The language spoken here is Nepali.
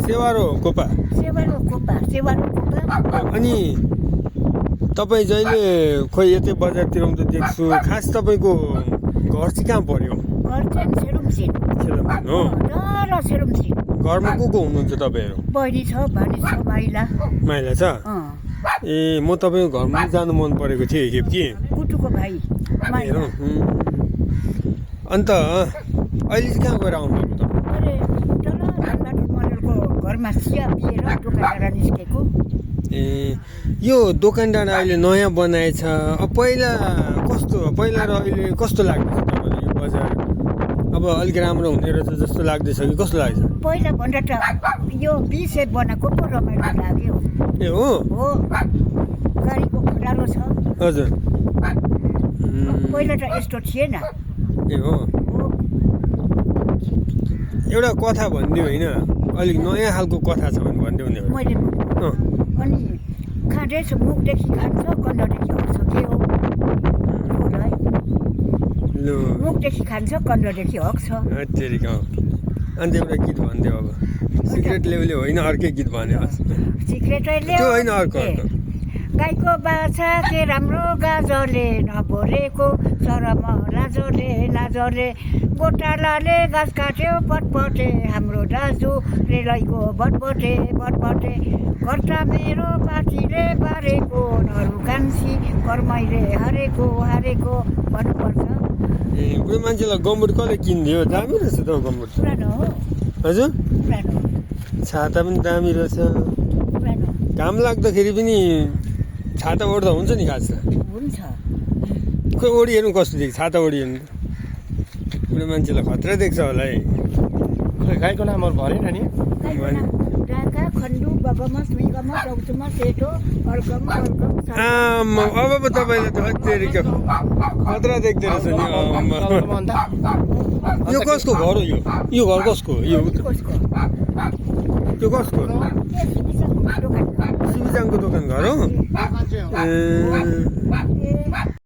सेवारो कोपा अनि तपाईँ जहिले खोइ यतै बजारतिर आउँदा देख्छु खास तपाईँको घर चाहिँ कहाँ पर्यो सेलम्सीन हो घरमा को हुनुहुन्छ तपाईँहरू बहिनी छ भानी छ माइला छ ए म तपाईँको घरमा जानु मन परेको थियो एकखेप कि कुटुको भाइ हेरौँ अन्त अहिले चाहिँ कहाँ गएर आउनुभएको तपाईँ अरे तल धनबहादुर मण्डलको घरमा चिया पिएर दोकानबाट निस्केको ए यो दोकान डाँडा अहिले नयाँ बनाएछ पहिला र अहिले कस्तो लाग्दैछ तपाईँलाई यो बजार अब अलिक राम्रो हुने रहेछ जस्तो लाग्दैछ कि कस्तो लाग्छ पहिला भन्दा त यो बिसे बनाएको पो रमाइलो लाग्यो ए हो गाडीको खोलारो छ हजुर पहिला त यस्तो थिएन ए हो एउटा कथा भनिदियो होइन अलिक नयाँ खालको कथा छ भने भनिदियो नि मैले अनि खाँदैछ मुखदेखि खान्छ कन्डदेखि हट्छ के हो लु मुखदेखि खान्छ कन्डदेखि हग्छ तेरिका अन्त एउटा गीत भनिदियो अब सिक्रेट लेभलले होइन अर्कै गीत भन्यो सिक्रेटै त्यो होइन अर्को गाईको बाछा के राम्रो गाजरले नभरेको सरम लाजरले गोटालाले घाँस काट्यो पटपटे हाम्रो दाजु रेलैको बटबटे कर्ता मेरो पार्टीले बारेको नरु कान्छी कर्मैले हारेको भन्नुपर्छ ए बुढो मान्छेलाई गम्बुट कसले किनिदियो दामी रहेछ त गम्बुट पुरानो हो हजुर पुरानो छाता पनि दामी रहेछ पुरानो घाम लाग्दाखेरि पनि छाता ओढ्दा हुन्छ नि खास हुन्छ खोइ ओढिहेर्नु कस्तो देख्छ छाता ओढिहेर्नु बुढो मान्छेलाई खतरा देख्छ होला है खोइ गाईको नामहरू भरेन नि ढाका खण्डु बगमस मिगमस रौचुमस सेटो अर्कम आम्मा अब पो तपाईँले त अत्यारिक खतरा देख्दो रहेछ नि आम्मा यो कसको घर हो यो घर कसको हो यो त्यो कसको सिबिजाङको दोकान घर हो ए